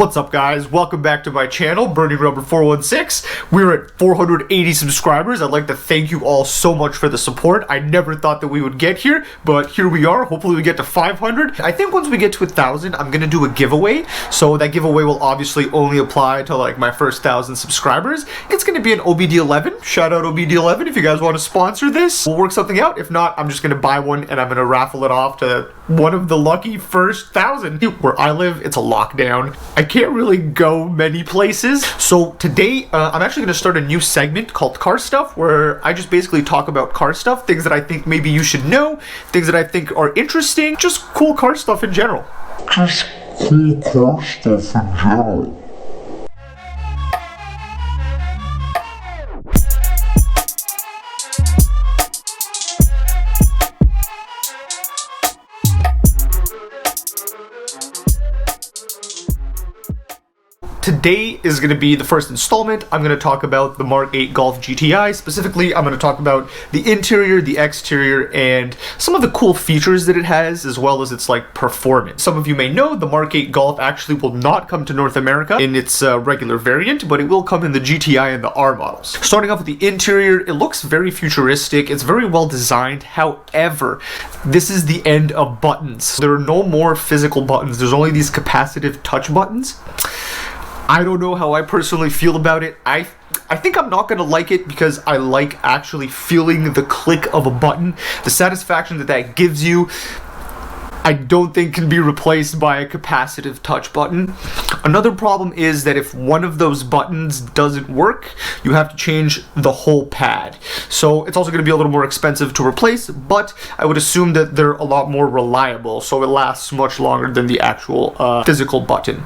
What's up, guys? Welcome back to my channel, Burning Rubber 416. We're at 480 subscribers. I'd like to thank you all so much for the support. I never thought that we would get here, but here we are. Hopefully we get to 500. I think once we get to 1,000, I'm gonna do a giveaway. So that giveaway will obviously only apply to like my first 1,000 subscribers. It's gonna be an OBD11. Shout out OBD11 if you guys want to sponsor this. We'll work something out. If not, I'm just gonna buy one and I'm gonna raffle it off to one of the lucky first 1,000. Where I live, it's a lockdown. I can't really go many places. So today, I'm actually going to start a new segment called Car Stuff, where I just basically talk about car stuff, things that I think maybe you should know, things that I think are interesting, just cool car stuff in general. Just cool car stuff in general. Today is going to be the first installment. I'm going to talk about the Mk8 Golf GTI. Specifically, I'm going to talk about the interior, the exterior, and some of the cool features that it has, as well as its like performance. Some of you may know the Mk8 Golf actually will not come to North America in its regular variant, but it will come in the GTI and the R models. Starting off with the interior, it looks very futuristic. It's very well designed. However, this is the end of buttons. There are no more physical buttons. There's only these capacitive touch buttons. I don't know how I personally feel about it. I think I'm not gonna like it because I like actually feeling the click of a button. The satisfaction that that gives you, I don't think can be replaced by a capacitive touch button. Another problem is that if one of those buttons doesn't work, you have to change the whole pad. So it's also going to be a little more expensive to replace, but I would assume that they're a lot more reliable, so it lasts much longer than the actual physical button.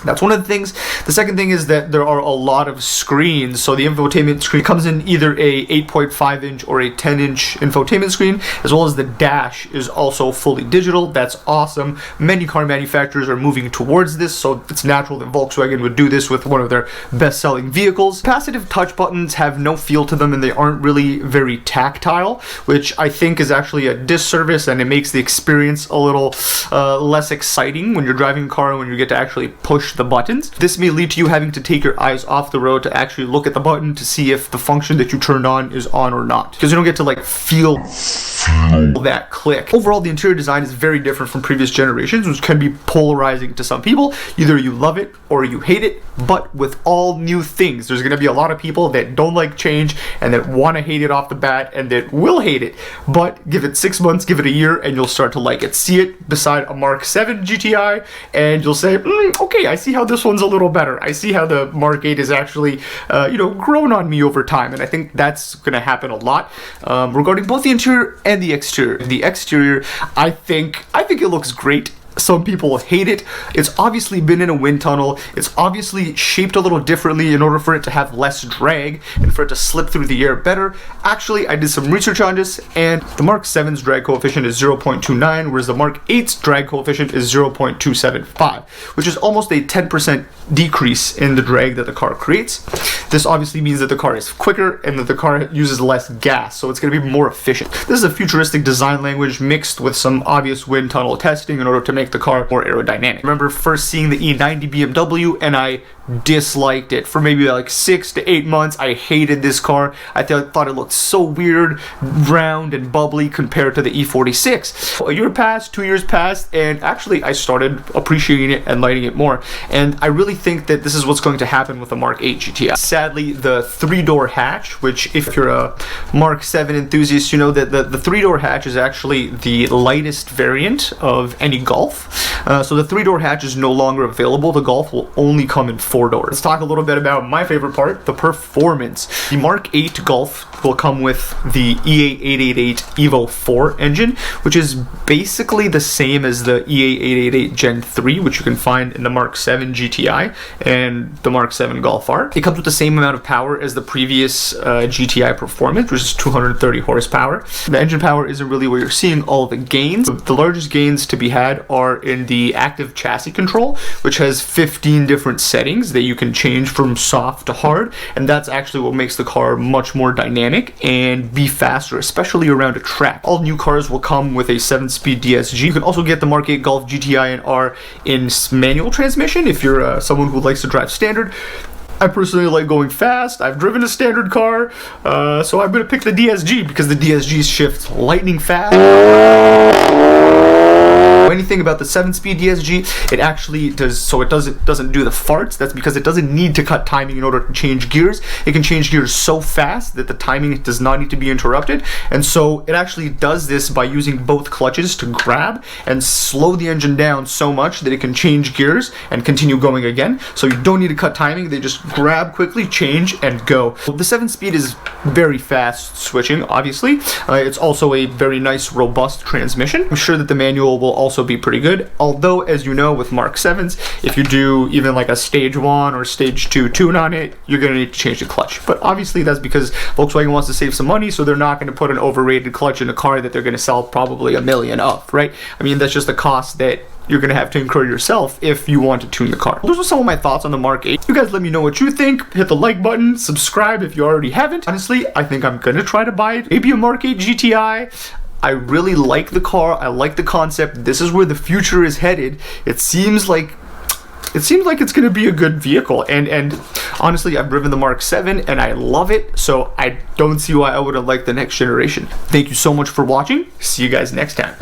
That's one of the things. The second thing is that there are a lot of screens. So the infotainment screen comes in either a 8.5 inch or a 10 inch infotainment screen, as well as the dash is also fully digital. That's awesome. Many car manufacturers are moving towards this, so it's natural that Volkswagen would do this with one of their best-selling vehicles. Capacitive touch buttons have no feel to them and they aren't really very tactile, which I think is actually a disservice, and it makes the experience a little less exciting when you're driving a car and when you get to actually push the buttons. This may lead to you having to take your eyes off the road to actually look at the button to see if the function that you turned on is on or not, because you don't get to like feel that click. Overall, the interior design is very different from previous generations, which can be polarizing to some people. Either you love it or you hate it, but with all new things, there's going to be a lot of people that don't like change and that want to hate it off the bat and that will hate it, but give it 6 months, give it a year, and you'll start to like it. See it beside a Mk8 GTI and you'll say, okay, I see how this one's a little better. I see how the Mk8 is actually, grown on me over time, and I think that's going to happen a lot regarding both the interior and the exterior. The exterior, I think it looks great. Some people hate it. It's obviously been in a wind tunnel. It's obviously shaped a little differently in order for it to have less drag and for it to slip through the air better. Actually, I did some research on this, and the Mk7's drag coefficient is 0.29, whereas the Mk8's drag coefficient is 0.275, which is almost a 10% decrease in the drag that the car creates. This obviously means that the car is quicker and that the car uses less gas, so it's going to be more efficient. This is a futuristic design language mixed with some obvious wind tunnel testing in order to make the car more aerodynamic. I remember first seeing the E90 BMW and I disliked it for maybe like 6 to 8 months. I hated this car. I thought it looked so weird, round and bubbly compared to the E46. A year passed, 2 years passed, and actually I started appreciating it and liking it more. And I really think that this is what's going to happen with the Mk8 GTI. Sadly, the 3-door hatch, which if you're a Mk7 enthusiast, you know that the 3-door hatch is actually the lightest variant of any Golf. So the 3-door hatch is no longer available. The Golf will only come in 4 doors. Let's talk a little bit about my favorite part, the performance. The Mk8 Golf will come with the E8888 Evo 4 engine, which is basically the same as the E8888 Gen 3, which you can find in the Mk7 GTI and the Mk7 Golf R. It comes with the same amount of power as the previous GTI Performance, which is 230 horsepower. The engine power isn't really where you're seeing all the gains. The largest gains to be had are in the active chassis control, which has 15 different settings. settings that you can change from soft to hard, and that's actually what makes the car much more dynamic and be faster, especially around a track. All new cars will come with a 7-speed DSG. You can also get the Mk8 Golf GTI and R in manual transmission if you're someone who likes to drive standard. I personally like going fast. I've driven a standard car, so I'm going to pick the DSG because the DSG shifts lightning fast. Anything about the 7-speed DSG, it actually does, so it doesn't do the farts. That's because it doesn't need to cut timing in order to change gears. It can change gears so fast that the timing does not need to be interrupted, and so it actually does this by using both clutches to grab and slow the engine down so much that it can change gears and continue going again. So you don't need to cut timing. They just grab quickly, change, and go. The 7-speed is very fast switching, obviously. It's also a very nice, robust transmission. I'm sure that the manual will also be pretty good, although as you know with Mark 7s, if you do even like a stage 1 or stage 2 tune on it, you're going to need to change the clutch. But obviously that's because Volkswagen wants to save some money, so they're not going to put an overrated clutch in a car that they're going to sell probably $1 million of, right? I mean, that's just a cost that you're going to have to incur yourself if you want to tune the car. Those are some of my thoughts on the Mark 8. You guys let me know what you think. Hit the like button, subscribe if you already haven't. Honestly, I think I'm going to try to buy it. Maybe a Mk8 GTI. I really like the car. I like the concept. This is where the future is headed. It seems like it's going to be a good vehicle, and honestly, I've driven the Mark 7 and I love it, so I don't see why I wouldn't like the next generation. Thank you so much for watching. See you guys next time.